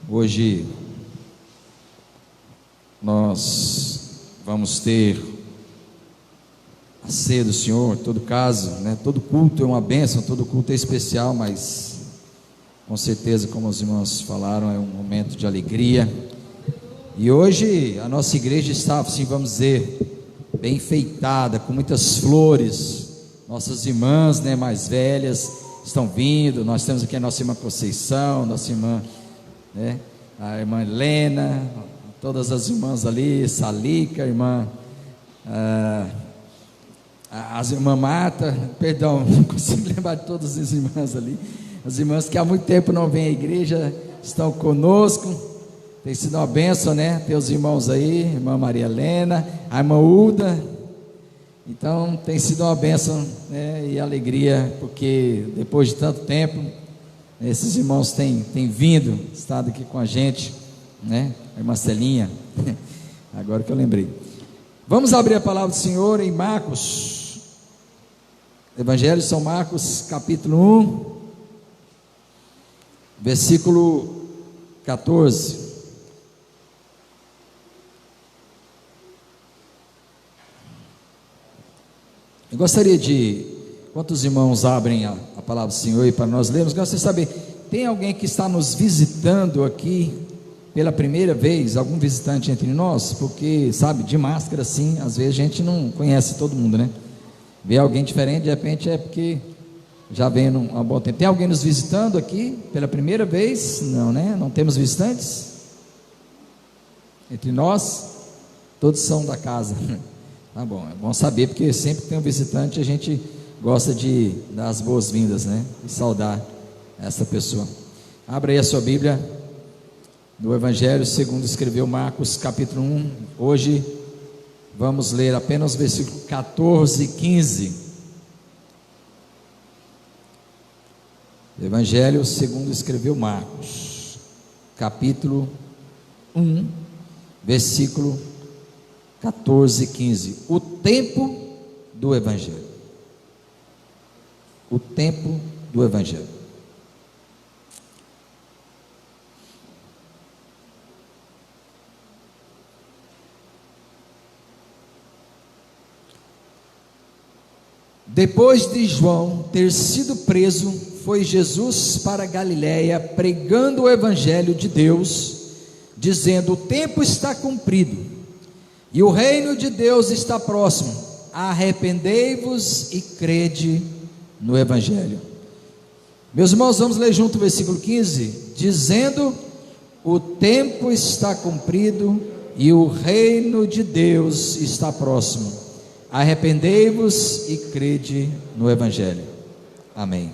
Hoje nós vamos ter a ceia do Senhor. Todo caso, todo culto é uma bênção, todo culto é especial, mas com certeza, como os irmãos falaram, é um momento de alegria. E hoje a nossa igreja está, assim, vamos dizer, bem enfeitada, com muitas flores. Nossas irmãs, mais velhas estão vindo. Nós temos aqui a nossa irmã Conceição, nossa irmã, a irmã Helena, todas as irmãs ali, Salica, a irmã, as irmãs Marta, perdão, não consigo lembrar de todas as irmãs ali, as irmãs que há muito tempo não vêm à igreja, estão conosco. Tem sido uma bênção, ter os irmãos aí, irmã Maria Helena, a irmã Uda. Então tem sido uma bênção, e alegria, porque depois de tanto tempo, esses irmãos têm vindo, estado aqui com a gente, a irmã Celinha, agora que eu lembrei. Vamos abrir a palavra do Senhor em Marcos, Evangelho de São Marcos, capítulo 1, versículo 14. Eu gostaria de, enquanto os irmãos abrem a palavra do Senhor e para nós lermos, gostaria de saber, tem alguém que está nos visitando aqui pela primeira vez, algum visitante entre nós? Porque, sabe, de máscara assim, às vezes a gente não conhece todo mundo, Vê alguém diferente, de repente é porque já vem há um bom tempo. Tem alguém nos visitando aqui pela primeira vez? Não, Não temos visitantes? Entre nós, todos são da casa. Tá bom, é bom saber, porque sempre que tem um visitante a gente gosta de dar as boas-vindas, e saudar essa pessoa. Abra aí a sua Bíblia no Evangelho segundo escreveu Marcos, capítulo 1. Hoje vamos ler apenas os versículos 14 e 15. Evangelho segundo escreveu Marcos, capítulo 1, versículo 14 e 15. O tempo do Evangelho. O tempo do Evangelho. Depois de João ter sido preso, foi Jesus para Galiléia, pregando o Evangelho de Deus, dizendo: o tempo está cumprido e o reino de Deus está próximo, arrependei-vos e crede no Evangelho. Meus irmãos, vamos ler junto o versículo 15, dizendo: o tempo está cumprido e o reino de Deus está próximo, arrependei-vos e crede no Evangelho. Amém.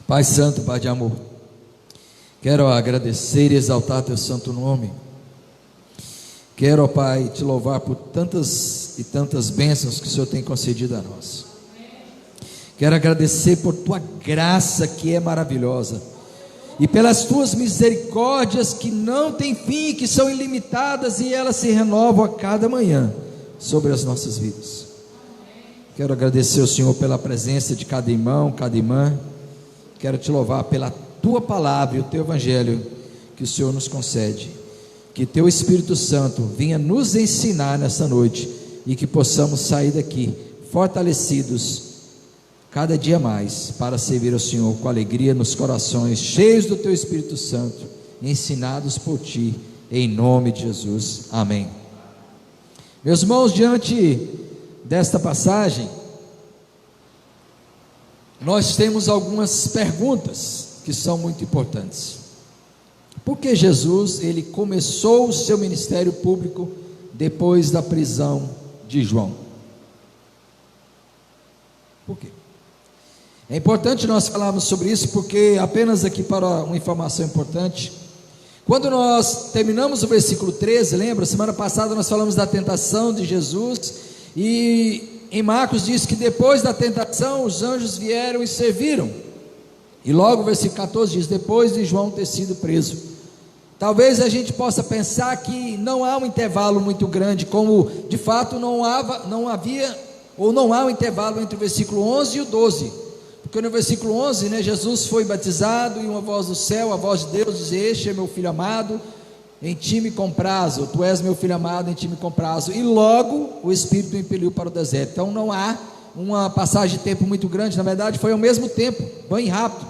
Pai Santo, Pai de amor, quero agradecer e exaltar teu santo nome. Quero, ó Pai, te louvar por tantas e tantas bênçãos que o Senhor tem concedido a nós. Quero agradecer por tua graça, que é maravilhosa, e pelas tuas misericórdias que não têm fim, que são ilimitadas, e elas se renovam a cada manhã sobre as nossas vidas. Quero agradecer ao Senhor pela presença de cada irmão, cada irmã. Quero te louvar pela tua palavra e o teu Evangelho que o Senhor nos concede. Que teu Espírito Santo venha nos ensinar nessa noite, e que possamos sair daqui fortalecidos cada dia mais para servir ao Senhor com alegria nos corações, cheios do teu Espírito Santo, ensinados por ti, em nome de Jesus, amém. Meus irmãos, diante desta passagem, nós temos algumas perguntas que são muito importantes. Por que Jesus, ele começou o seu ministério público depois da prisão de João? Por quê? É importante nós falarmos sobre isso, porque apenas aqui para uma informação importante, quando nós terminamos o versículo 13, lembra? Semana passada nós falamos da tentação de Jesus, e em Marcos diz que depois da tentação os anjos vieram e serviram, e logo o versículo 14 diz: depois de João ter sido preso. Talvez a gente possa pensar que não há um intervalo muito grande, como de fato não havia, ou não há um intervalo entre o versículo 11 e o 12, Porque no versículo 11, né, Jesus foi batizado e uma voz do céu, a voz de Deus, diz: este é meu filho amado, em ti me comprazo, tu és meu filho amado, em ti me comprazo. E logo o Espírito o impeliu para o deserto. Então não há uma passagem de tempo muito grande, na verdade foi ao mesmo tempo, bem rápido,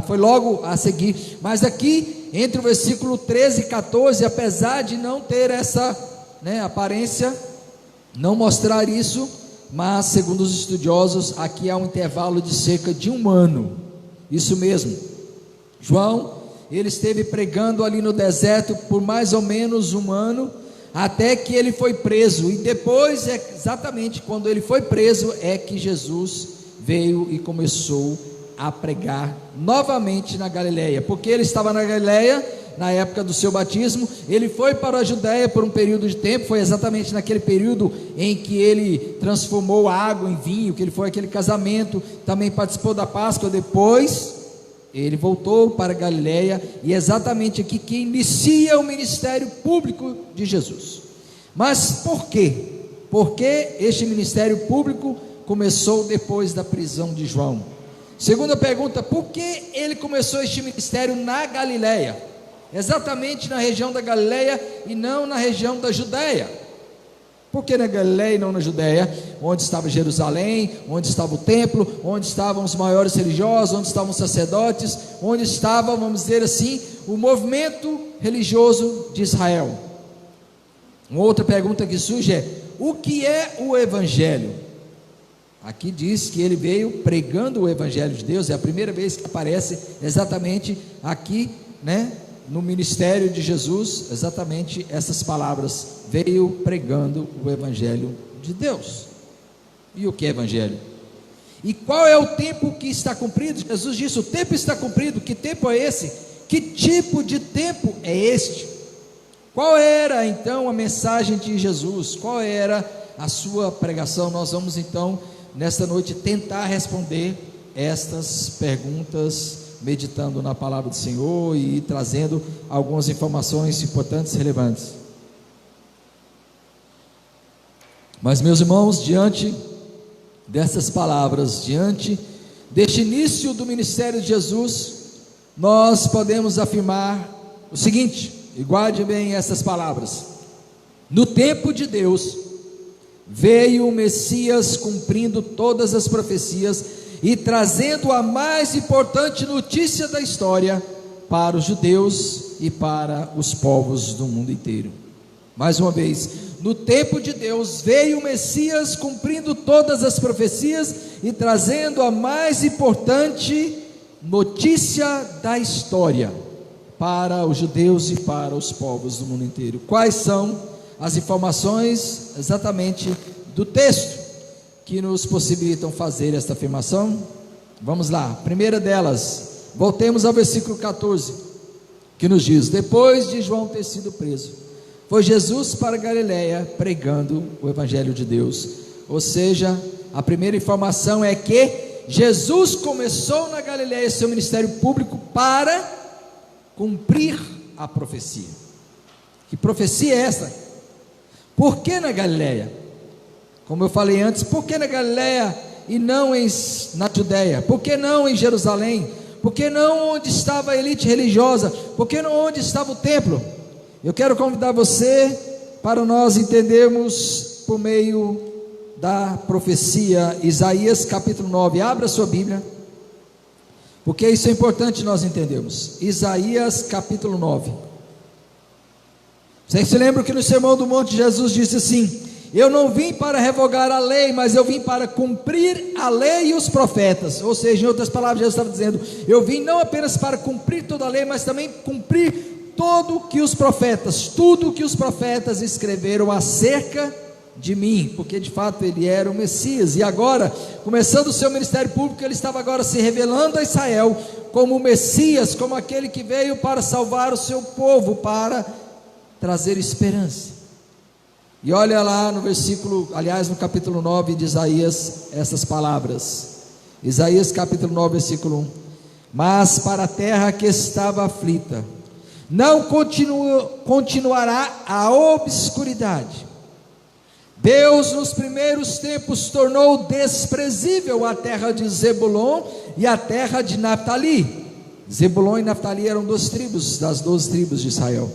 foi logo a seguir. Mas aqui, entre o versículo 13 e 14, apesar de não ter essa, né, aparência, não mostrar isso, mas segundo os estudiosos, aqui há um intervalo de cerca de 1 ano, isso mesmo. João, ele esteve pregando ali no deserto por mais ou menos 1 ano, até que ele foi preso, e depois, exatamente quando ele foi preso, é que Jesus veio e começou a pregar novamente na Galileia, porque ele estava na Galileia na época do seu batismo. Ele foi para a Judéia por um período de tempo, foi exatamente naquele período em que ele transformou a água em vinho, que ele foi aquele casamento, também participou da Páscoa. Depois ele voltou para a Galileia, e é exatamente aqui que inicia o ministério público de Jesus. Mas por quê? Porque este ministério público começou depois da prisão de João. Segunda pergunta: por que ele começou este ministério na Galileia? Exatamente na região da Galileia e não na região da Judéia. Por que na Galileia e não na Judéia? Onde estava Jerusalém, onde estava o templo, onde estavam os maiores religiosos, onde estavam os sacerdotes, onde estava, vamos dizer assim, o movimento religioso de Israel. Uma outra pergunta que surge é: o que é o Evangelho? Aqui diz que ele veio pregando o Evangelho de Deus, é a primeira vez que aparece exatamente aqui, né, no ministério de Jesus, exatamente essas palavras: veio pregando o Evangelho de Deus. E o que é Evangelho? E qual é o tempo que está cumprido? Jesus disse: o tempo está cumprido. Que tempo é esse? Que tipo de tempo é este? Qual era então a mensagem de Jesus? Qual era a sua pregação? Nós vamos então nesta noite tentar responder estas perguntas, meditando na palavra do Senhor e trazendo algumas informações importantes e relevantes. Mas, meus irmãos, diante dessas palavras, diante deste início do ministério de Jesus, nós podemos afirmar o seguinte, e guarde bem essas palavras: no tempo de Deus veio o Messias, cumprindo todas as profecias e trazendo a mais importante notícia da história para os judeus e para os povos do mundo inteiro. Mais uma vez, no tempo de Deus veio o Messias, cumprindo todas as profecias e trazendo a mais importante notícia da história para os judeus e para os povos do mundo inteiro. Quais são as informações exatamente do texto que nos possibilitam fazer esta afirmação? Vamos lá, primeira delas, voltemos ao versículo 14, que nos diz: depois de João ter sido preso, foi Jesus para Galileia pregando o Evangelho de Deus. Ou seja, a primeira informação é que Jesus começou na Galileia seu ministério público para cumprir a profecia. Que profecia é essa? Por que na Galileia? Como eu falei antes, por que na Galileia e não na Judéia? Por que não em Jerusalém? Por que não onde estava a elite religiosa? Por que não onde estava o templo? Eu quero convidar você para nós entendermos por meio da profecia, Isaías capítulo 9, abra sua Bíblia, porque isso é importante nós entendermos. Isaías capítulo 9, você se lembra que no Sermão do Monte Jesus disse assim: eu não vim para revogar a lei, mas eu vim para cumprir a lei e os profetas. Ou seja, em outras palavras, Jesus estava dizendo: eu vim não apenas para cumprir toda a lei, mas também cumprir tudo que os profetas escreveram acerca de mim, porque de fato ele era o Messias. E agora, começando o seu ministério público, ele estava agora se revelando a Israel como o Messias, como aquele que veio para salvar o seu povo, para trazer esperança. E olha lá no versículo, aliás no capítulo 9 de Isaías, essas palavras, Isaías capítulo 9 versículo 1: mas para a terra que estava aflita, não continuará a obscuridade, Deus nos primeiros tempos tornou desprezível a terra de Zebulon e a terra de Naftali. Zebulon e Naftali eram duas tribos, das 12 tribos de Israel.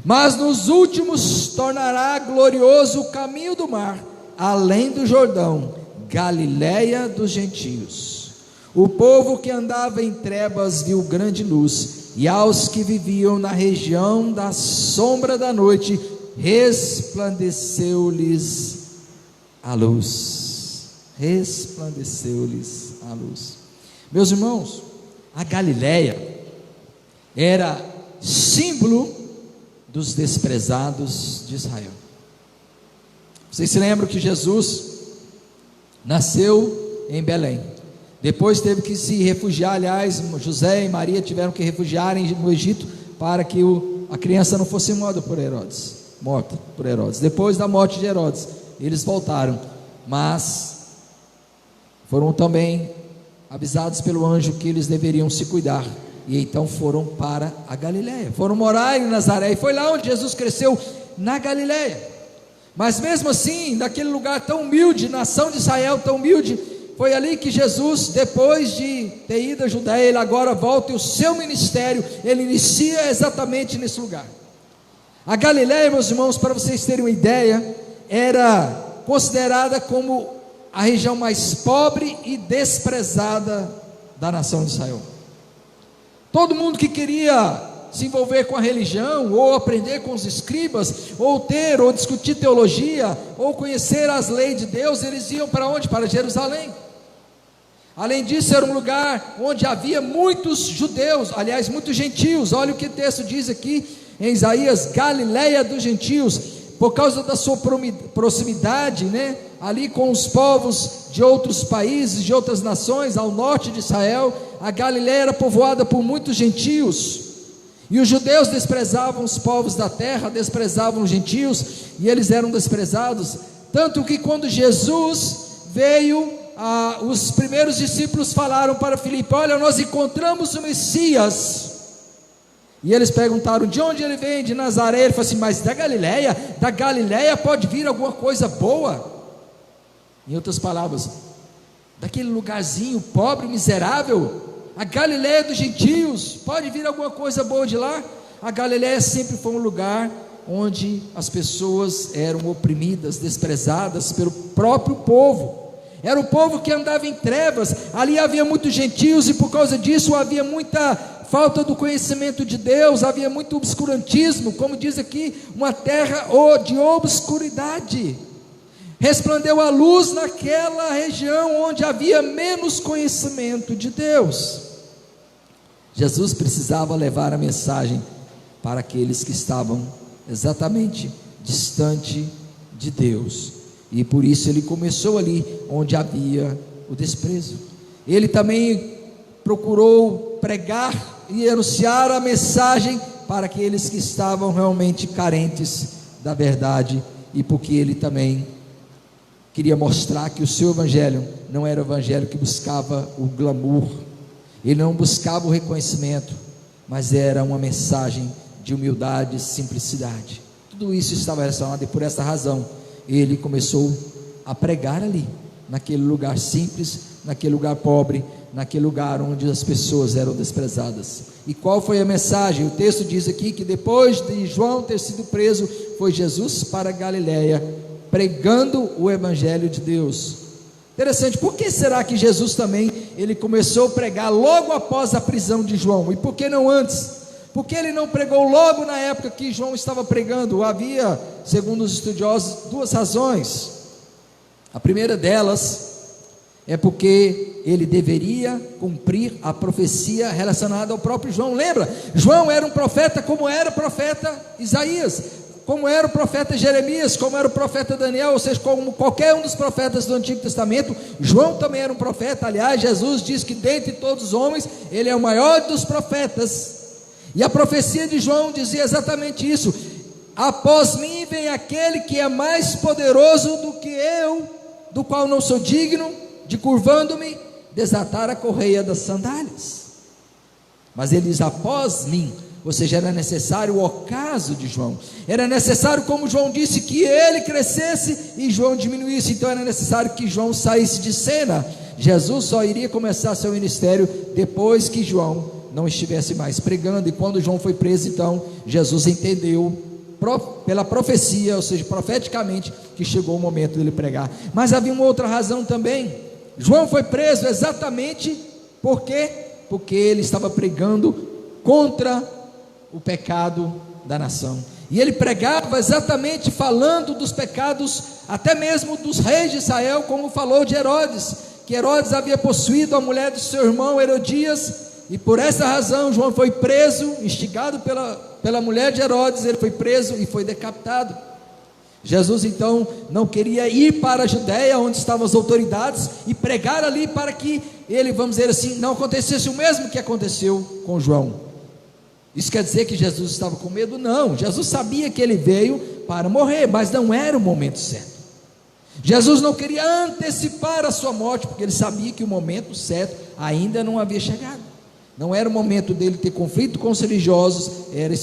Mas nos últimos tornará glorioso o caminho do mar, além do Jordão, Galiléia dos gentios. O povo que andava em trevas viu grande luz, e aos que viviam na região da sombra da noite, resplandeceu-lhes a luz. Resplandeceu-lhes a luz. Meus irmãos, a Galiléia era símbolo dos desprezados de Israel. Vocês se lembram que Jesus nasceu em Belém, depois teve que se refugiar, aliás, José e Maria tiveram que refugiar no Egito, para que a criança não fosse morta por Herodes. Depois da morte de Herodes, eles voltaram, mas foram também avisados pelo anjo que eles deveriam se cuidar, e então foram para a Galiléia, foram morar em Nazaré, e foi lá onde Jesus cresceu, na Galiléia. Mas mesmo assim, naquele lugar tão humilde, nação de Israel tão humilde, foi ali que Jesus, depois de ter ido à Judéia, ele agora volta, e o seu ministério, ele inicia exatamente nesse lugar. A Galiléia, meus irmãos, para vocês terem uma ideia, era considerada como a região mais pobre e desprezada da nação de Israel. Todo mundo que queria se envolver com a religião, ou aprender com os escribas, ou ter, ou discutir teologia, ou conhecer as leis de Deus, eles iam para onde? Para Jerusalém. Além disso, era um lugar onde havia muitos judeus, aliás, muitos gentios. Olha o que o texto diz aqui em Isaías: Galiléia dos gentios, por causa da sua proximidade, ali com os povos de outros países, de outras nações, ao norte de Israel, a Galiléia era povoada por muitos gentios, e os judeus desprezavam os povos da terra, desprezavam os gentios, e eles eram desprezados, tanto que quando Jesus veio, os primeiros discípulos falaram para Filipe: olha, nós encontramos o Messias. E eles perguntaram: de onde ele vem? De Nazaré. Ele falou assim: mas da Galiléia pode vir alguma coisa boa? Em outras palavras, daquele lugarzinho pobre, miserável, a Galiléia dos gentios, pode vir alguma coisa boa de lá? A Galiléia sempre foi um lugar onde as pessoas eram oprimidas, desprezadas pelo próprio povo. Era o povo que andava em trevas, ali havia muitos gentios, e por causa disso havia muita falta do conhecimento de Deus, havia muito obscurantismo, como diz aqui, uma terra de obscuridade. Resplandeceu a luz naquela região onde havia menos conhecimento de Deus. Jesus precisava levar a mensagem para aqueles que estavam exatamente distante de Deus, e por isso ele começou ali onde havia o desprezo. Ele também procurou pregar e anunciar a mensagem para aqueles que estavam realmente carentes da verdade, e porque ele também queria mostrar que o seu evangelho não era o evangelho que buscava o glamour, ele não buscava o reconhecimento, mas era uma mensagem de humildade e simplicidade. Tudo isso estava relacionado, e por essa razão ele começou a pregar ali, naquele lugar simples, naquele lugar pobre, naquele lugar onde as pessoas eram desprezadas. E qual foi a mensagem? O texto diz aqui que depois de João ter sido preso, foi Jesus para Galiléia, pregando o evangelho de Deus. Interessante, por que será que Jesus também, ele começou a pregar logo após a prisão de João, e por que não antes? Por que ele não pregou logo na época que João estava pregando? Havia, segundo os estudiosos, duas razões. A primeira delas é porque ele deveria cumprir a profecia relacionada ao próprio João. Lembra? João era um profeta como era o profeta Isaías, como era o profeta Jeremias, como era o profeta Daniel, ou seja, como qualquer um dos profetas do Antigo Testamento. João também era um profeta. Aliás, Jesus diz que dentre todos os homens, ele é o maior dos profetas. E a profecia de João dizia exatamente isso: após mim vem aquele que é mais poderoso do que eu, do qual não sou digno de, curvando-me, desatar a correia das sandálias. Mas ele diz após mim, ou seja, era necessário o ocaso de João, era necessário, como João disse, que ele crescesse e João diminuísse, então era necessário que João saísse de cena. Jesus só iria começar seu ministério depois que João não estivesse mais pregando, e quando João foi preso, então Jesus entendeu pela profecia, ou seja, profeticamente, que chegou o momento dele pregar. Mas havia uma outra razão também. João foi preso exatamente porque ele estava pregando contra o pecado da nação, e ele pregava exatamente falando dos pecados, até mesmo dos reis de Israel, como falou de Herodes, que Herodes havia possuído a mulher de seu irmão Herodias, e por essa razão João foi preso, instigado pela mulher de Herodes, ele foi preso e foi decapitado. Jesus então não queria ir para a Judéia, onde estavam as autoridades, e pregar ali para que ele, vamos dizer assim, não acontecesse o mesmo que aconteceu com João. Isso quer dizer que Jesus estava com medo? Não, Jesus sabia que ele veio para morrer, mas não era o momento certo. Jesus não queria antecipar a sua morte, porque ele sabia que o momento certo ainda não havia chegado. Não era o momento dele ter conflito com os religiosos, era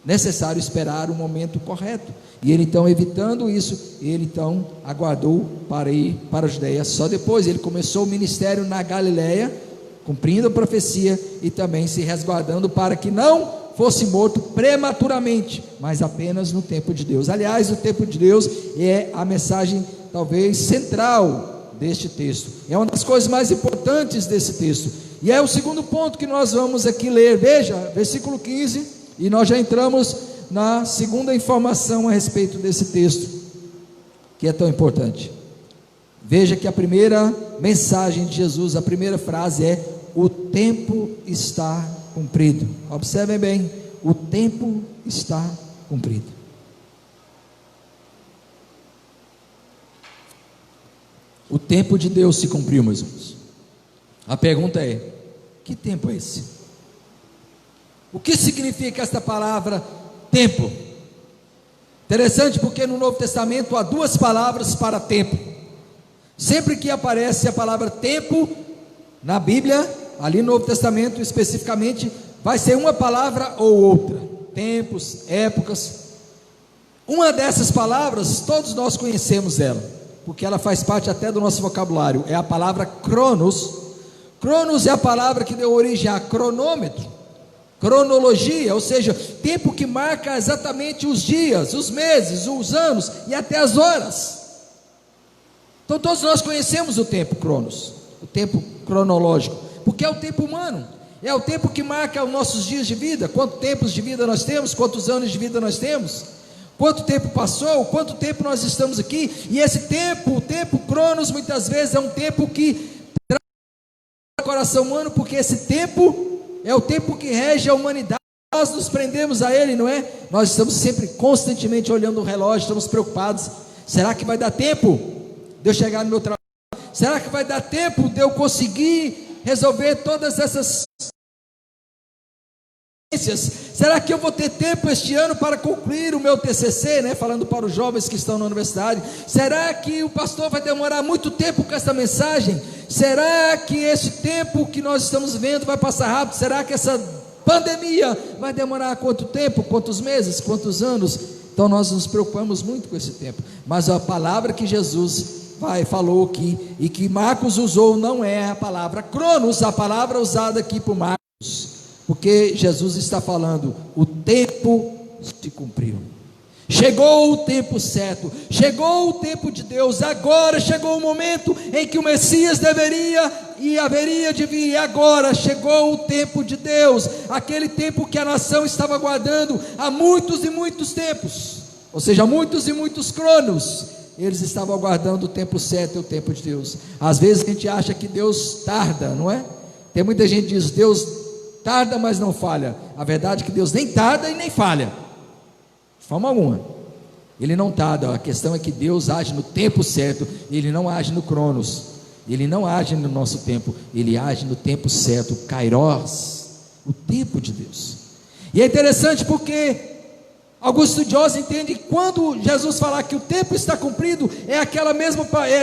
necessário esperar o momento correto. E ele então, evitando isso, ele então aguardou para ir para a Judéia. Só depois ele começou o ministério na Galileia, cumprindo a profecia e também se resguardando para que não fosse morto prematuramente, mas apenas no tempo de Deus. Aliás, o tempo de Deus é a mensagem talvez central deste texto, é uma das coisas mais importantes desse texto, e é o segundo ponto que nós vamos aqui ler. Veja, versículo 15, e nós já entramos na segunda informação a respeito desse texto, que é tão importante. Veja que a primeira mensagem de Jesus, a primeira frase é: o tempo está cumprido. Observem bem, o tempo está cumprido. O tempo de Deus se cumpriu, meus irmãos. A pergunta é: que tempo é esse? O que significa esta palavra tempo? Interessante, porque no Novo Testamento há duas palavras para tempo. Sempre que aparece a palavra tempo na Bíblia, ali no Novo Testamento especificamente, vai ser uma palavra ou outra. Tempos, épocas. Uma dessas palavras, todos nós conhecemos ela, porque ela faz parte até do nosso vocabulário, é a palavra cronos. Cronos é a palavra que deu origem a cronômetro, cronologia, ou seja, tempo que marca exatamente os dias, os meses, os anos e até as horas. Então todos nós conhecemos o tempo cronos, o tempo cronológico, porque é o tempo humano, é o tempo que marca os nossos dias de vida, quantos tempos de vida nós temos, quantos anos de vida nós temos, quanto tempo passou, quanto tempo nós estamos aqui. E esse tempo, o tempo cronos, muitas vezes é um tempo que traz o coração humano, porque esse tempo é o tempo que rege a humanidade. Nós nos prendemos a ele, não é? Nós estamos sempre constantemente olhando o relógio, estamos preocupados: será que vai dar tempo de eu chegar no meu trabalho? Será que vai dar tempo de eu conseguir resolver todas essas? Será que eu vou ter tempo este ano para concluir o meu TCC, né? Falando para os jovens que estão na universidade. Será que o pastor vai demorar muito tempo com essa mensagem? Será que esse tempo que nós estamos vendo vai passar rápido? Será que essa pandemia vai demorar quanto tempo? Quantos meses? Quantos anos? Então nós nos preocupamos muito com esse tempo, mas a palavra que Jesus falou aqui, e que Marcos usou, não é a palavra cronos, a palavra usada aqui por Marcos, porque Jesus está falando: o tempo se cumpriu, chegou o tempo certo, chegou o tempo de Deus, agora chegou o momento em que o Messias deveria e haveria de vir, e agora chegou o tempo de Deus, aquele tempo que a nação estava aguardando há muitos e muitos tempos, ou seja, muitos e muitos cronos. Eles estavam aguardando o tempo certo e o tempo de Deus. Às vezes a gente acha que Deus tarda, não é? Tem muita gente que diz: Deus tarda, mas não falha. A verdade é que Deus nem tarda e nem falha, de forma alguma. Ele não tarda, a questão é que Deus age no tempo certo, Ele não age no cronos, Ele não age no nosso tempo, Ele age no tempo certo, kairos, o tempo de Deus. E é interessante porque alguns estudiosos entendem que quando Jesus falar que o tempo está cumprido,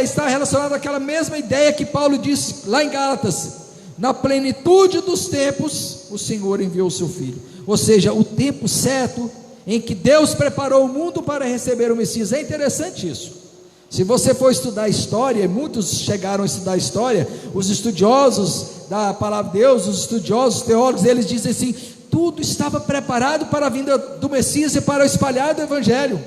está relacionado àquela mesma ideia que Paulo disse lá em Gálatas: na plenitude dos tempos o Senhor enviou o seu Filho. ou seja, o tempo certo em que Deus preparou o mundo para receber o Messias. É interessante isso. Se você for estudar história, e muitos chegaram a estudar história, os estudiosos da palavra de Deus, os estudiosos, os teólogos, eles dizem assim: tudo estava preparado para a vinda do Messias e para o espalhar do Evangelho.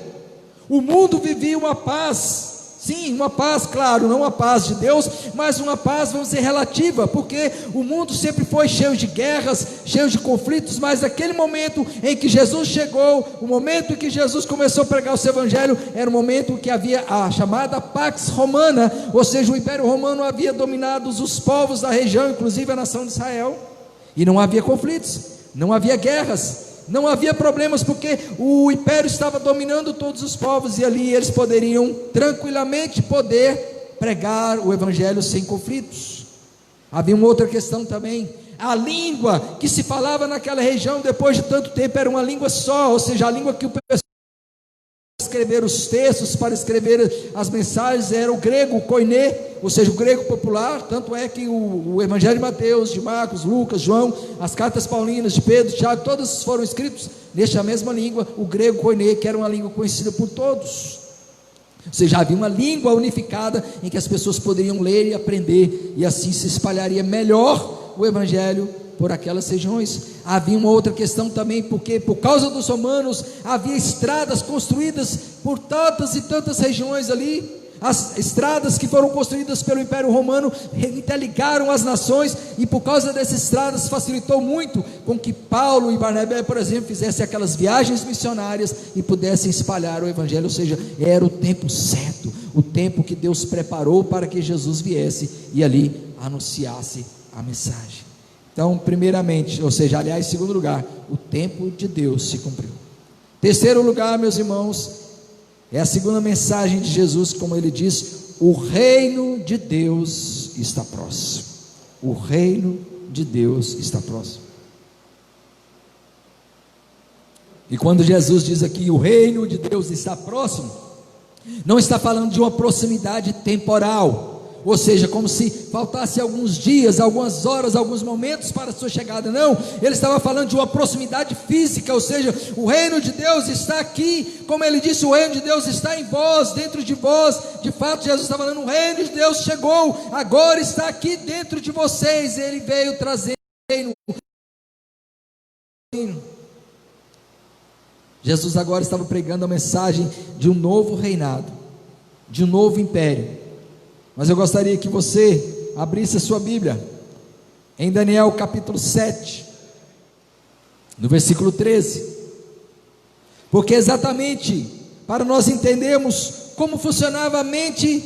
O mundo vivia uma paz, sim, uma paz, claro, não a paz de Deus, mas uma paz, vamos dizer, relativa, porque o mundo sempre foi cheio de guerras, cheio de conflitos, mas naquele momento em que Jesus chegou, o momento em que Jesus começou a pregar o seu Evangelho, era o momento que havia a chamada Pax Romana, ou seja, o Império Romano havia dominado os povos da região, inclusive a nação de Israel, e não havia conflitos, não havia guerras, não havia problemas, porque o império estava dominando todos os povos, e ali eles poderiam tranquilamente pregar o Evangelho sem conflitos. Havia uma outra questão também: a língua que se falava naquela região depois de tanto tempo era uma língua só, ou seja, a língua que o pessoal escrever os textos, para escrever as mensagens, era o grego, o koiné, ou seja, o grego popular. Tanto é que o Evangelho de Mateus, de Marcos, Lucas, João, as cartas paulinas de Pedro, Tiago, todas foram escritos nesta mesma língua, o grego koiné, que era uma língua conhecida por todos. Ou seja, havia uma língua unificada em que as pessoas poderiam ler e aprender, e assim se espalharia melhor o Evangelho por aquelas regiões. Havia uma outra questão também, porque por causa dos romanos havia estradas construídas por tantas e tantas regiões ali. As estradas que foram construídas pelo Império Romano interligaram as nações, e por causa dessas estradas facilitou muito com que Paulo e Barnabé, por exemplo, fizessem aquelas viagens missionárias e pudessem espalhar o Evangelho. Ou seja, era o tempo certo, o tempo que Deus preparou para que Jesus viesse e ali anunciasse a mensagem. Então, primeiramente, ou seja, aliás, em segundo lugar, o tempo de Deus se cumpriu. Terceiro lugar, meus irmãos, é a segunda mensagem de Jesus, como ele diz: o reino de Deus está próximo. O reino de Deus está próximo. E quando Jesus diz aqui, o reino de Deus está próximo, não está falando de uma proximidade temporal, ou seja, como se faltasse alguns dias, algumas horas, alguns momentos para a sua chegada. Não, ele estava falando de uma proximidade física, ou seja, o reino de Deus está aqui, como ele disse, o reino de Deus está em vós, dentro de vós. De fato, Jesus estava falando, o reino de Deus chegou, agora está aqui dentro de vocês. Ele veio trazer o reino. Jesus agora estava pregando a mensagem de um novo reinado, de um novo império. Mas eu gostaria que você abrisse a sua Bíblia em Daniel capítulo 7, no versículo 13, porque exatamente para nós entendermos como funcionava a mente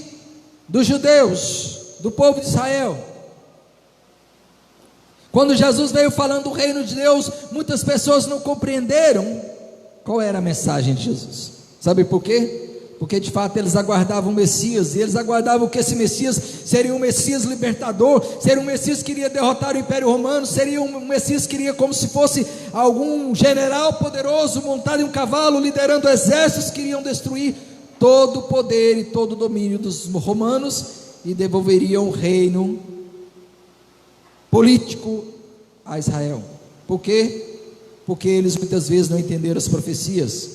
dos judeus, do povo de Israel. Quando Jesus veio falando do reino de Deus, muitas pessoas não compreenderam qual era a mensagem de Jesus. Sabe por quê? Porque de fato eles aguardavam o Messias, e eles aguardavam que esse Messias seria um Messias libertador, seria um Messias que iria derrotar o Império Romano, seria um Messias que iria como se fosse algum general poderoso, montado em um cavalo, liderando exércitos que iriam destruir todo o poder e todo o domínio dos romanos, e devolveriam o reino político a Israel. Por quê? Porque eles muitas vezes não entenderam as profecias.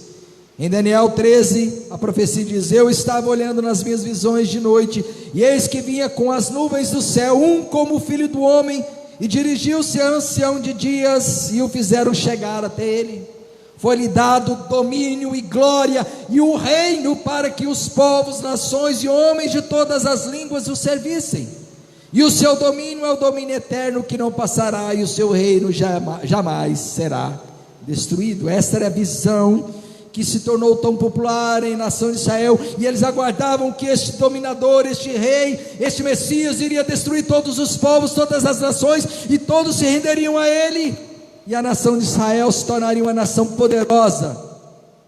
Em Daniel 13, a profecia diz: eu estava olhando nas minhas visões de noite, e eis que vinha com as nuvens do céu um como o filho do homem, e dirigiu-se a ancião de dias, e o fizeram chegar até ele. Foi-lhe dado domínio e glória e o reino, para que os povos, nações e homens de todas as línguas o servissem. E o seu domínio é o domínio eterno que não passará, e o seu reino jamais será destruído. Esta era a visão que se tornou tão popular em nação de Israel, e eles aguardavam que este dominador, este rei, este Messias iria destruir todos os povos, todas as nações, e todos se renderiam a ele, e a nação de Israel se tornaria uma nação poderosa,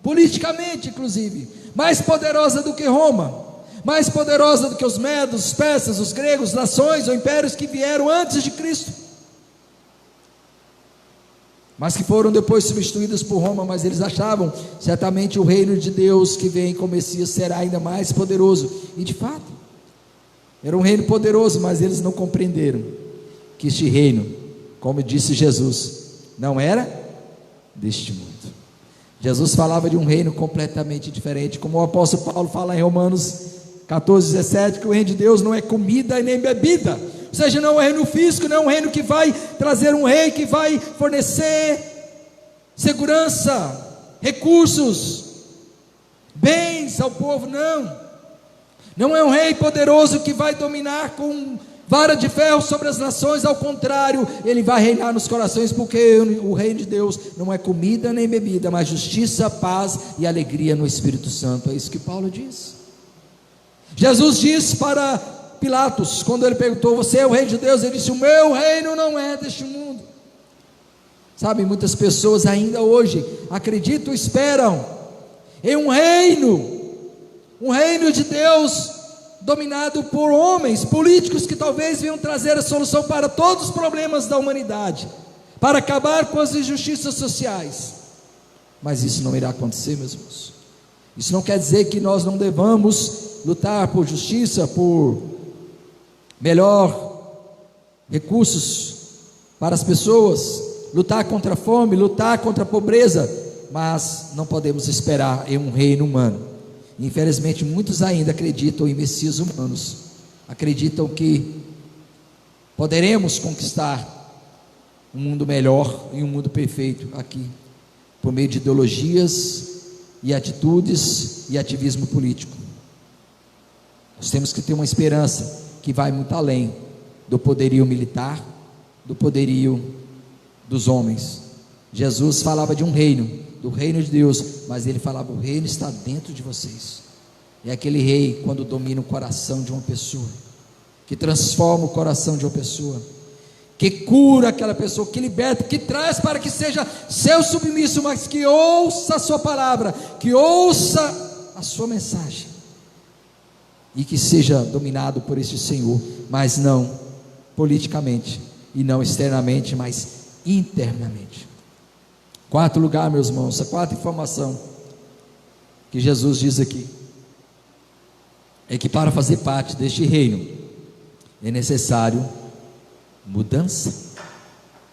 politicamente inclusive, mais poderosa do que Roma, mais poderosa do que os medos, os persas, os gregos, nações ou impérios que vieram antes de Cristo, mas que foram depois substituídas por Roma. Mas eles achavam, certamente o reino de Deus que vem com o Messias será ainda mais poderoso, e de fato, era um reino poderoso, mas eles não compreenderam que este reino, como disse Jesus, não era deste mundo. Jesus falava de um reino completamente diferente, como o apóstolo Paulo fala em Romanos 14, 17, que o reino de Deus não é comida e nem bebida, ou seja, não é um reino físico, não é um reino que vai trazer um rei, que vai fornecer segurança, recursos, bens ao povo, não é um rei poderoso que vai dominar com vara de ferro sobre as nações, ao contrário, ele vai reinar nos corações, porque o reino de Deus não é comida nem bebida, mas justiça, paz e alegria no Espírito Santo. É isso que Paulo diz. Jesus disse para Pilatos, quando ele perguntou: você é o rei de Deus? Ele disse: o meu reino não é deste mundo. Sabe, muitas pessoas ainda hoje acreditam, esperam em um reino de Deus dominado por homens, políticos que talvez venham trazer a solução para todos os problemas da humanidade, para acabar com as injustiças sociais. Mas isso não irá acontecer, meus irmãos. Isso não quer dizer que nós não devamos lutar por justiça, por melhor recursos para as pessoas, lutar contra a fome, lutar contra a pobreza, mas não podemos esperar em um reino humano. Infelizmente, muitos ainda acreditam em messias humanos, acreditam que poderemos conquistar um mundo melhor e um mundo perfeito aqui, por meio de ideologias e atitudes e ativismo político. Nós temos que ter uma esperança que vai muito além do poderio militar, do poderio dos homens. Jesus falava de um reino, do reino de Deus, mas ele falava: o reino está dentro de vocês. É aquele rei quando domina o coração de uma pessoa, que transforma o coração de uma pessoa, que cura aquela pessoa, que liberta, que traz para que seja seu submisso, mas que ouça a sua palavra, que ouça a sua mensagem, e que seja dominado por esse Senhor, mas não politicamente, e não externamente, mas internamente. Quarto lugar, meus irmãos, a quarta informação que Jesus diz aqui, é que para fazer parte deste reino, é necessário mudança.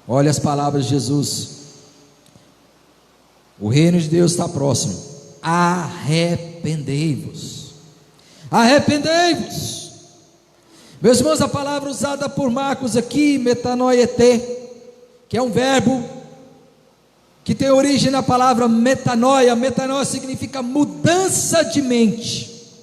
Olha as palavras de Jesus: o reino de Deus está próximo, arrependei-vos, arrependei-vos. Meus irmãos, a palavra usada por Marcos aqui, metanoiete, que é um verbo que tem origem na palavra metanoia. Metanoia significa mudança de mente.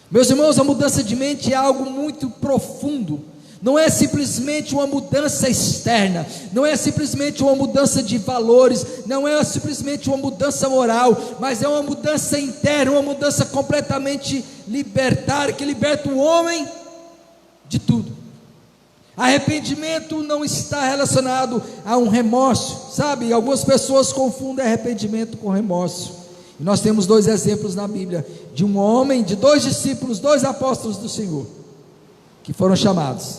Meus irmãos, a mudança de mente é algo muito profundo. Não é simplesmente uma mudança externa, não é simplesmente uma mudança de valores, não é simplesmente uma mudança moral, mas é uma mudança interna, uma mudança completamente libertária, que liberta o homem de tudo. Arrependimento não está relacionado a um remorso, sabe? Algumas pessoas confundem arrependimento com remorso. E nós temos dois exemplos na Bíblia, de um homem, de dois discípulos, dois apóstolos do Senhor, que foram chamados,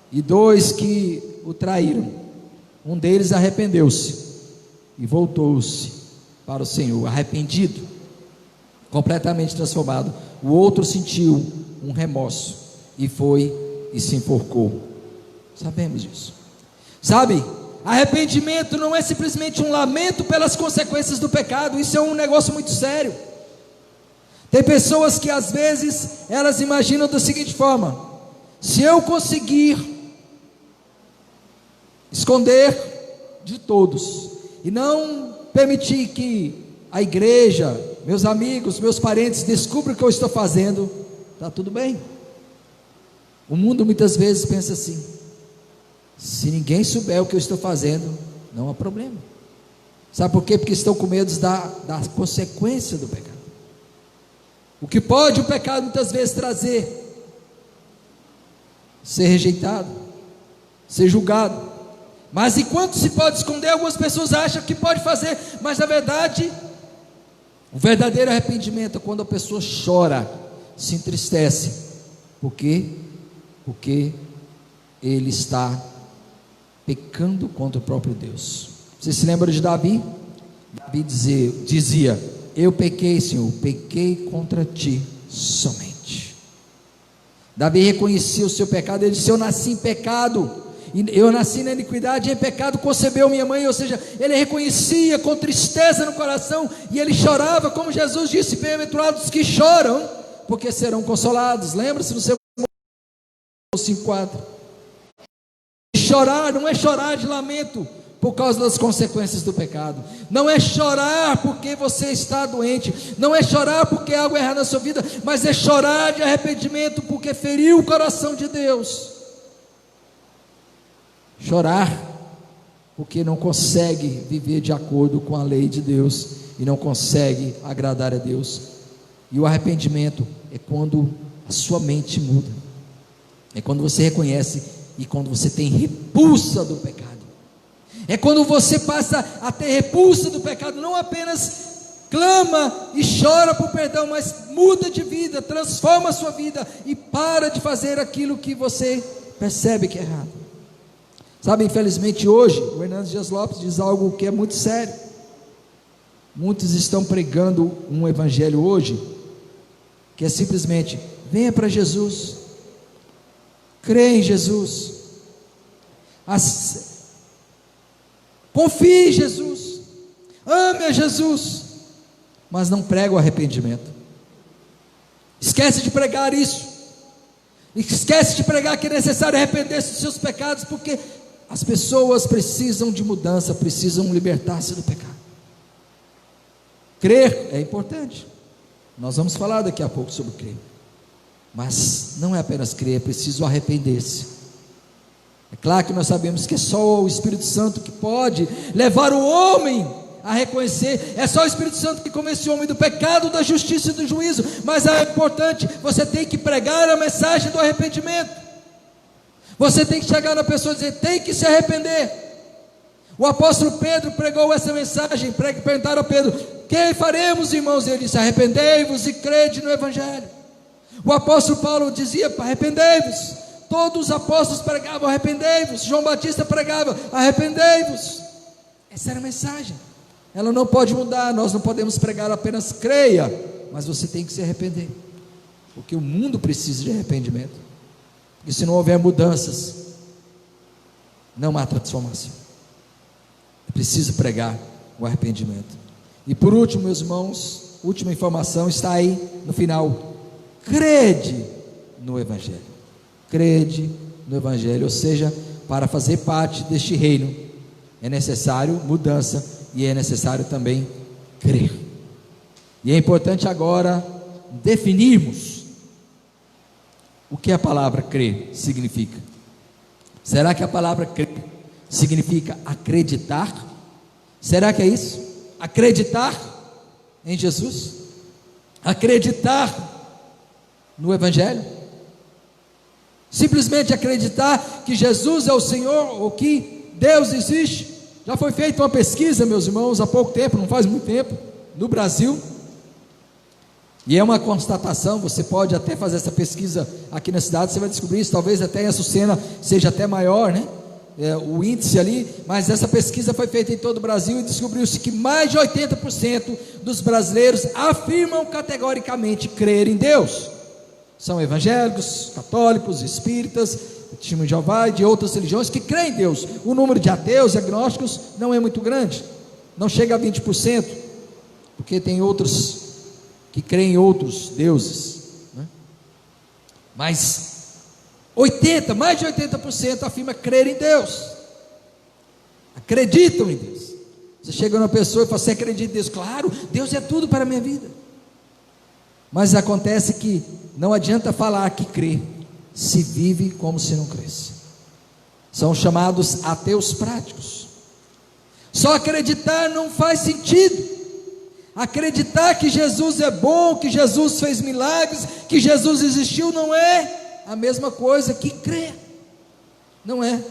e dois que o traíram. Um deles arrependeu-se e voltou-se para o Senhor, arrependido, completamente transformado. O outro sentiu um remorso e foi e se enforcou. Sabemos disso. Sabe, arrependimento não é simplesmente um lamento pelas consequências do pecado. Isso é um negócio muito sério. Tem pessoas que às vezes elas imaginam da seguinte forma: se eu conseguir esconder de todos e não permitir que a igreja, meus amigos, meus parentes descubram o que eu estou fazendo, está tudo bem. O mundo muitas vezes pensa assim: se ninguém souber o que eu estou fazendo, não há problema. Sabe por quê? Porque estão com medo da consequência do pecado. O que pode o pecado muitas vezes trazer? Ser rejeitado, ser julgado. Mas enquanto se pode esconder, algumas pessoas acham que pode fazer, mas na verdade, o verdadeiro arrependimento é quando a pessoa chora, se entristece. Por quê? Porque ele está pecando contra o próprio Deus. Você se lembra de Davi? Davi dizia: eu pequei, Senhor, pequei contra ti somente. Davi reconhecia o seu pecado. Ele disse: eu nasci em pecado, e eu nasci na iniquidade, e em pecado concebeu minha mãe. Ou seja, ele reconhecia com tristeza no coração, e ele chorava, como Jesus disse: bem-aventurados que choram, porque serão consolados. Lembra-se no seu 5:4. Chorar não é chorar de lamento por causa das consequências do pecado, não é chorar porque você está doente, não é chorar porque há algo errado na sua vida, mas é chorar de arrependimento porque feriu o coração de Deus. Chorar porque não consegue viver de acordo com a lei de Deus e não consegue agradar a Deus. E o arrependimento é quando a sua mente muda, é quando você reconhece e quando você tem repulsa do pecado. É quando você passa a ter repulsa do pecado, não apenas clama e chora por perdão, mas muda de vida, transforma a sua vida e para de fazer aquilo que você percebe que é errado. Sabe, infelizmente hoje, o Hernandes Dias Lopes diz algo que é muito sério. Muitos estão pregando um evangelho hoje, que é simplesmente: venha para Jesus, crê em Jesus, confie em Jesus, ame a Jesus, mas não prega o arrependimento. Esquece de pregar isso, esquece de pregar que é necessário arrepender-se dos seus pecados, porque as pessoas precisam de mudança, precisam libertar-se do pecado. Crer é importante, nós vamos falar daqui a pouco sobre crer, mas não é apenas crer, é preciso arrepender-se. É claro que nós sabemos que é só o Espírito Santo que pode levar o homem a reconhecer, é só o Espírito Santo que convence o homem do pecado, da justiça e do juízo, mas é importante, você tem que pregar a mensagem do arrependimento, você tem que chegar na pessoa e dizer: tem que se arrepender. O apóstolo Pedro pregou essa mensagem, perguntaram a Pedro: que faremos, irmãos? E ele disse: arrependei-vos e crede no Evangelho. O apóstolo Paulo dizia: arrependei-vos. Todos os apóstolos pregavam: arrependei-vos. João Batista pregava: arrependei-vos. Essa era a mensagem, ela não pode mudar. Nós não podemos pregar apenas creia, mas você tem que se arrepender, porque o mundo precisa de arrependimento, porque se não houver mudanças, não há transformação. É preciso pregar o arrependimento. E por último, meus irmãos, última informação está aí no final: crede no Evangelho. Crede no Evangelho, ou seja, para fazer parte deste reino é necessário mudança e é necessário também crer. E é importante agora definirmos o que a palavra crer significa. Será que a palavra crer significa acreditar? Será que é isso? Acreditar em Jesus? Acreditar no Evangelho? Simplesmente acreditar que Jesus é o Senhor ou que Deus existe? Já foi feita uma pesquisa, meus irmãos, há pouco tempo, não faz muito tempo, no Brasil, e é uma constatação. Você pode até fazer essa pesquisa aqui na cidade, você vai descobrir isso. Talvez até em Açucena seja até maior, né? O índice ali, mas essa pesquisa foi feita em todo o Brasil e descobriu-se que mais de 80% dos brasileiros afirmam categoricamente crer em Deus. São evangélicos, católicos, espíritas, testemunhos de Jeová e de outras religiões que creem em Deus. O número de ateus e agnósticos não é muito grande, não chega a 20%, porque tem outros que creem em outros deuses, né? Mas mais de 80% afirma crer em Deus, acreditam em Deus. Você chega numa pessoa e fala: você acredita em Deus? Claro, Deus é tudo para a minha vida. Mas acontece que não adianta falar que crê, se vive como se não cresce. São chamados ateus práticos. Só acreditar não faz sentido. Acreditar que Jesus é bom, que Jesus fez milagres, que Jesus existiu, não é a mesma coisa que crer. Não é.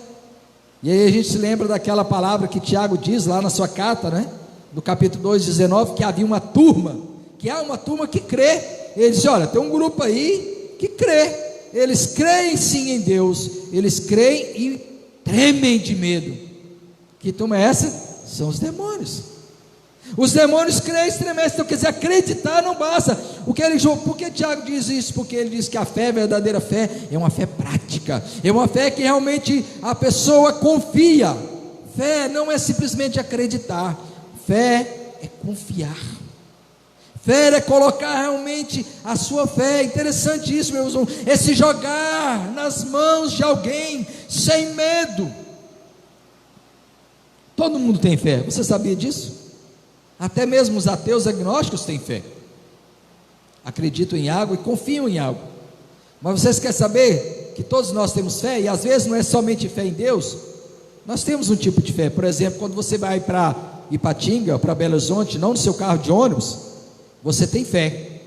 E aí a gente se lembra daquela palavra que Tiago diz lá na sua carta, né? No capítulo 2:19, que havia uma turma, que há uma turma que crê. Ele disse: olha, tem um grupo aí que crê, eles creem sim em Deus, eles creem e tremem de medo. Que turma é essa? São os demônios. Os demônios creem e estremecem. Então, quer dizer, acreditar não basta. Por que Tiago diz isso? Porque ele diz que a fé, a verdadeira fé, é uma fé prática, é uma fé que realmente a pessoa confia. Fé não é simplesmente acreditar, fé é confiar. Fé é colocar realmente a sua fé. É interessante isso, meus irmãos, é se jogar nas mãos de alguém sem medo. Todo mundo tem fé, você sabia disso? Até mesmo os ateus agnósticos têm fé, acreditam em algo e confiam em algo. Mas vocês querem saber que todos nós temos fé? E às vezes não é somente fé em Deus. Nós temos um tipo de fé. Por exemplo, quando você vai para Ipatinga, para Belo Horizonte, não no seu carro de ônibus, você tem fé.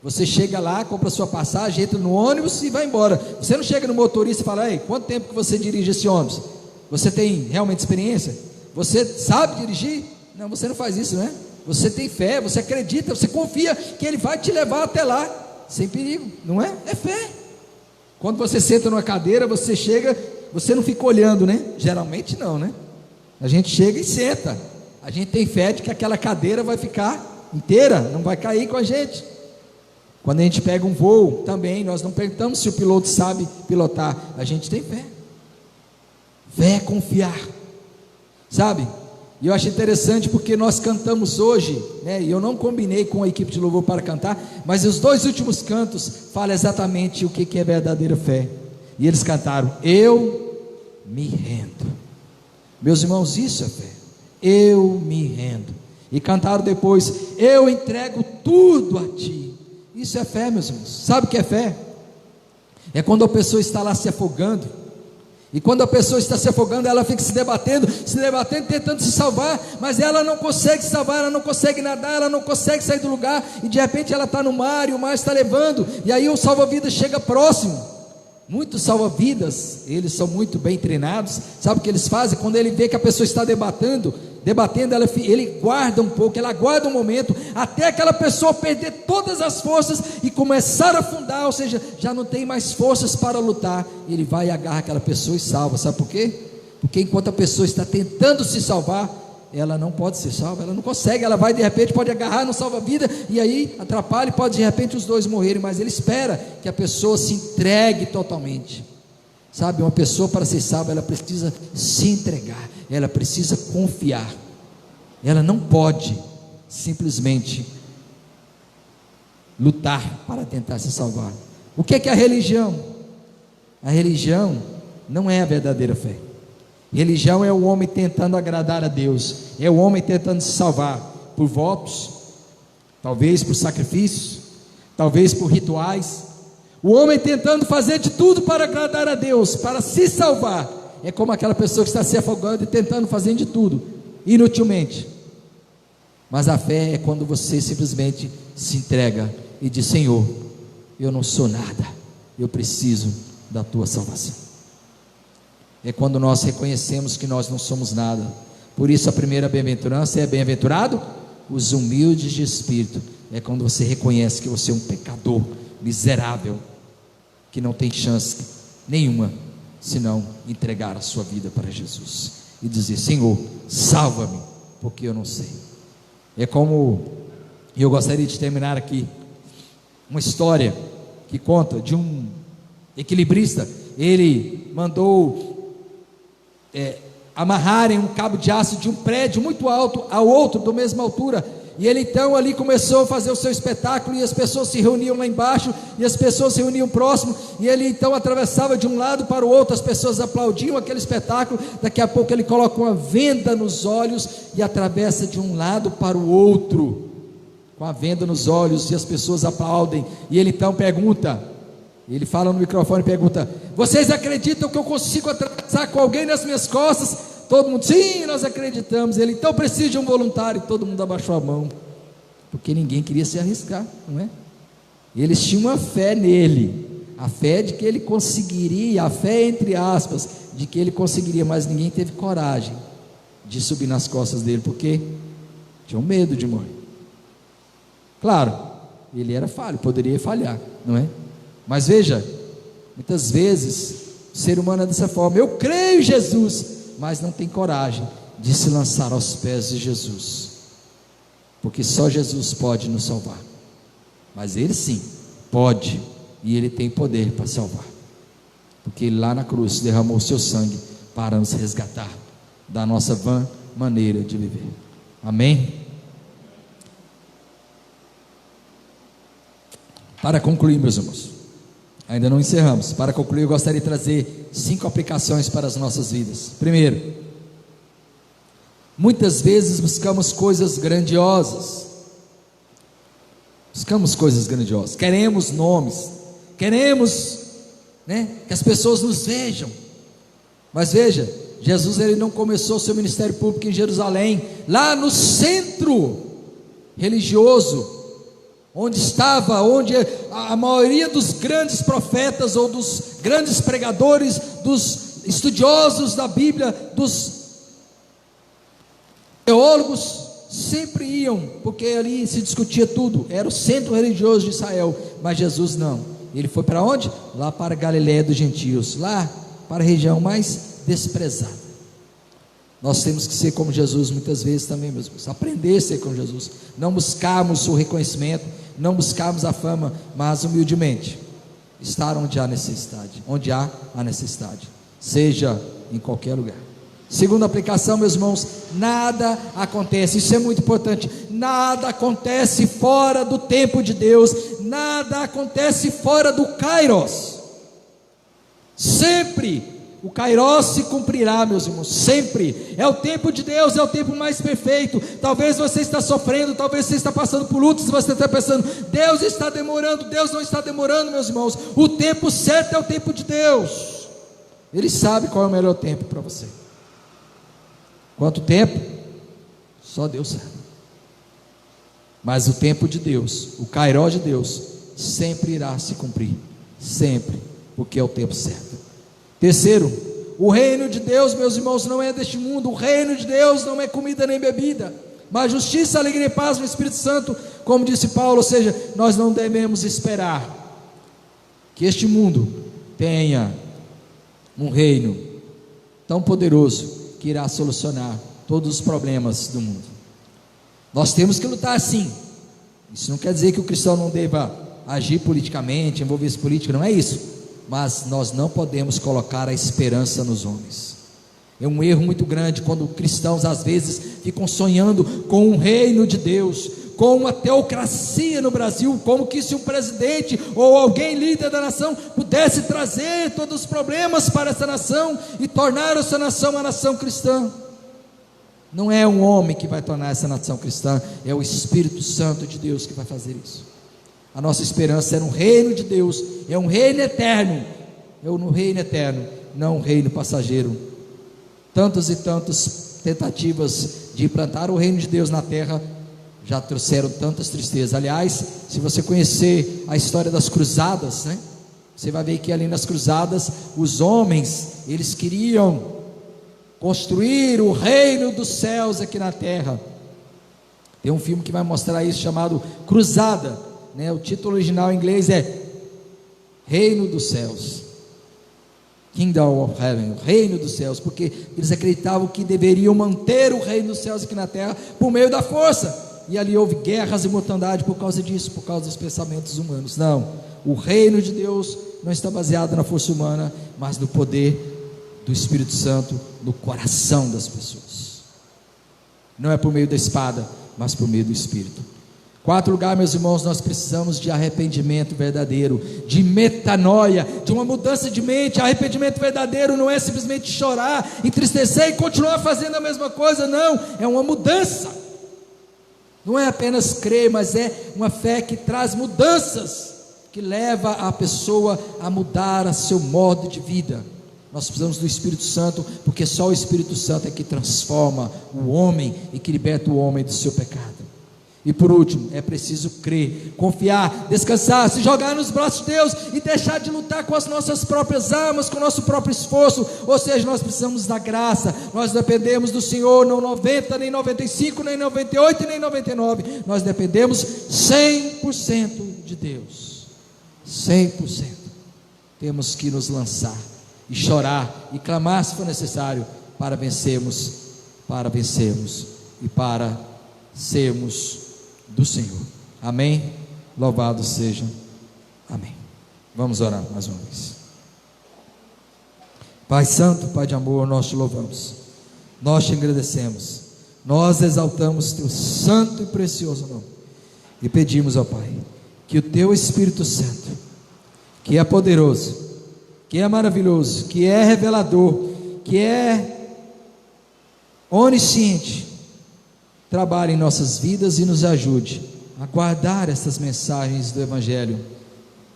Você chega lá, compra sua passagem, entra no ônibus e vai embora. Você não chega no motorista e fala: ei, quanto tempo que você dirige esse ônibus? Você tem realmente experiência? Você sabe dirigir? Não, você não faz isso, né? Você tem fé, você acredita, você confia que ele vai te levar até lá, sem perigo, não é? É fé. Quando você senta numa cadeira, você chega, você não fica olhando, né? Geralmente não, né? A gente chega e senta. A gente tem fé de que aquela cadeira vai ficar inteira, não vai cair com a gente. Quando a gente pega um voo, também, nós não perguntamos se o piloto sabe pilotar, a gente tem fé. Fé é confiar, sabe? E eu acho interessante porque nós cantamos hoje, né? E eu não combinei com a equipe de louvor para cantar, mas os dois últimos cantos falam exatamente o que é verdadeira fé. E eles cantaram: eu me rendo. Meus irmãos, isso é fé. Eu me rendo. E cantaram depois: eu entrego tudo a ti. Isso é fé, meus irmãos. Sabe o que é fé? É quando a pessoa está lá se afogando. E quando a pessoa está se afogando, ela fica se debatendo, tentando se salvar, mas ela não consegue se salvar, ela não consegue nadar, ela não consegue sair do lugar, e de repente ela está no mar, e o mar está levando, e aí o salva-vidas chega próximo. Muitos salva-vidas, eles são muito bem treinados. Sabe o que eles fazem? Quando ele vê que a pessoa está debatendo, ele guarda um pouco, ela guarda um momento, até aquela pessoa perder todas as forças e começar a afundar, ou seja, já não tem mais forças para lutar. Ele vai e agarra aquela pessoa e salva. Sabe por quê? Porque enquanto a pessoa está tentando se salvar, ela não pode ser salva, ela não consegue, ela vai de repente, pode agarrar no salva-vida, e aí atrapalha, e pode de repente os dois morrerem, mas ele espera que a pessoa se entregue totalmente. Sabe, uma pessoa para ser salva, ela precisa se entregar, ela precisa confiar, ela não pode simplesmente lutar para tentar se salvar. O que é a religião? A religião não é a verdadeira fé. Religião é o homem tentando agradar a Deus, é o homem tentando se salvar por votos, talvez por sacrifícios, talvez por rituais. O homem tentando fazer de tudo para agradar a Deus, para se salvar. É como aquela pessoa que está se afogando e tentando fazer de tudo, inutilmente. Mas a fé é quando você simplesmente se entrega e diz: Senhor, eu não sou nada, eu preciso da tua salvação. É quando nós reconhecemos que nós não somos nada. Por isso a primeira bem-aventurança é: bem-aventurado os humildes de espírito. É quando você reconhece que você é um pecador miserável, que não tem chance nenhuma senão entregar a sua vida para Jesus e dizer: Senhor, salva-me, porque eu não sei. É como, e eu gostaria de terminar aqui, uma história que conta de um equilibrista. Ele mandou amarrarem um cabo de aço de um prédio muito alto ao outro, da mesma altura, e ele então ali começou a fazer o seu espetáculo, e as pessoas se reuniam lá embaixo, e as pessoas se reuniam próximo, e ele então atravessava de um lado para o outro, as pessoas aplaudiam aquele espetáculo. Daqui a pouco ele coloca uma venda nos olhos e atravessa de um lado para o outro, com a venda nos olhos, e as pessoas aplaudem, e ele então pergunta, ele fala no microfone e pergunta: vocês acreditam que eu consigo atravessar com alguém nas minhas costas? Todo mundo: sim, nós acreditamos. Ele: então precisa de um voluntário. Todo mundo abaixou a mão, porque ninguém queria se arriscar, não é? Eles tinham uma fé nele, a fé de que ele conseguiria, a fé entre aspas, de que ele conseguiria, mas ninguém teve coragem de subir nas costas dele, porque tinham medo de morrer. Claro, ele era falho, poderia falhar, não é? Mas veja, muitas vezes o ser humano é dessa forma: eu creio em Jesus, mas não tem coragem de se lançar aos pés de Jesus. porque só Jesus pode nos salvar, mas Ele sim pode, e Ele tem poder para salvar, porque Ele lá na cruz derramou o seu sangue para nos resgatar da nossa vã maneira de viver. Amém? Para concluir, meus irmãos, ainda não encerramos. Para concluir, eu gostaria de trazer 5 aplicações para as nossas vidas. Primeiro, muitas vezes buscamos coisas grandiosas, queremos nomes, queremos, que as pessoas nos vejam, mas veja, Jesus ele não começou seu ministério público em Jerusalém, lá no centro religioso, onde a maioria dos grandes profetas, ou dos grandes pregadores, dos estudiosos da Bíblia, dos teólogos, sempre iam, porque ali se discutia tudo, era o centro religioso de Israel. Mas Jesus não, ele foi para onde? Lá para a Galiléia dos gentios, lá para a região mais desprezada. Nós temos que ser como Jesus muitas vezes também, meus irmãos, aprender a ser como Jesus, não buscarmos o reconhecimento, não buscarmos a fama, mas humildemente estar onde há a necessidade, seja em qualquer lugar. Segunda aplicação, meus irmãos, nada acontece, isso é muito importante, nada acontece fora do tempo de Deus, nada acontece fora do Kairos. Sempre o Kairos se cumprirá, meus irmãos, sempre. É o tempo de Deus, é o tempo mais perfeito. Talvez você está sofrendo, talvez você está passando por lutas, você está pensando, Deus está demorando. Deus não está demorando, meus irmãos. O tempo certo é o tempo de Deus. Ele sabe qual é o melhor tempo para você. Quanto tempo? Só Deus sabe. Mas o tempo de Deus, o Kairos de Deus, sempre irá se cumprir, sempre, porque é o tempo certo. Terceiro, o reino de Deus, meus irmãos, não é deste mundo. O reino de Deus não é comida nem bebida, mas justiça, alegria e paz no Espírito Santo, como disse Paulo. Ou seja, nós não devemos esperar que este mundo tenha um reino tão poderoso que irá solucionar todos os problemas do mundo. Nós temos que lutar sim. Isso não quer dizer que o cristão não deva agir politicamente, envolver-se em política, não é isso. Mas nós não podemos colocar a esperança nos homens. É um erro muito grande quando cristãos às vezes ficam sonhando com um reino de Deus, com uma teocracia no Brasil, como que se um presidente ou alguém líder da nação pudesse trazer todos os problemas para essa nação e tornar essa nação uma nação cristã. Não é um homem que vai tornar essa nação cristã, é o Espírito Santo de Deus que vai fazer isso. A nossa esperança é no reino de Deus, é um reino eterno, não um reino passageiro. Tantas e tantas tentativas de implantar o reino de Deus na terra já trouxeram tantas tristezas. Aliás, se você conhecer a história das cruzadas, você vai ver que ali nas cruzadas, os homens, eles queriam construir o reino dos céus aqui na terra. Tem um filme que vai mostrar isso, chamado Cruzada. O título original em inglês é Reino dos Céus, Kingdom of Heaven, o Reino dos Céus, porque eles acreditavam que deveriam manter o Reino dos Céus aqui na terra por meio da força, e ali houve guerras e mortandade por causa disso, por causa dos pensamentos humanos. Não, o reino de Deus não está baseado na força humana, mas no poder do Espírito Santo no coração das pessoas. Não é por meio da espada, mas por meio do Espírito. Quarto lugar, meus irmãos, nós precisamos de arrependimento verdadeiro, de metanoia, de uma mudança de mente. Arrependimento verdadeiro não é simplesmente chorar, entristecer e continuar fazendo a mesma coisa, não, é uma mudança. Não é apenas crer, mas é uma fé que traz mudanças, que leva a pessoa a mudar o seu modo de vida. Nós precisamos do Espírito Santo, porque só o Espírito Santo é que transforma o homem e que liberta o homem do seu pecado. E por último, é preciso crer, confiar, descansar, se jogar nos braços de Deus e deixar de lutar com as nossas próprias armas, com o nosso próprio esforço. Ou seja, nós precisamos da graça, nós dependemos do Senhor, não 90, nem 95, nem 98, nem 99, nós dependemos 100% de Deus, 100%. Temos que nos lançar e chorar e clamar se for necessário, para vencermos e para sermos do Senhor. Amém? Louvado seja. Amém. Vamos orar mais uma vez. Pai Santo, Pai de amor, nós te louvamos, nós te agradecemos, nós exaltamos teu santo e precioso nome e pedimos ao Pai que o teu Espírito Santo, que é poderoso, que é maravilhoso, que é revelador, que é onisciente, trabalhe em nossas vidas e nos ajude a guardar essas mensagens do Evangelho,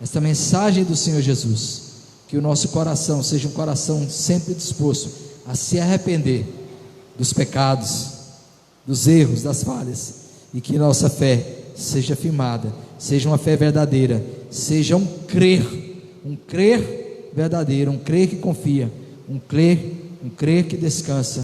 esta mensagem do Senhor Jesus, que o nosso coração seja um coração sempre disposto a se arrepender dos pecados, dos erros, das falhas, e que nossa fé seja firmada, seja uma fé verdadeira, seja um crer verdadeiro, um crer que confia, um crer que descansa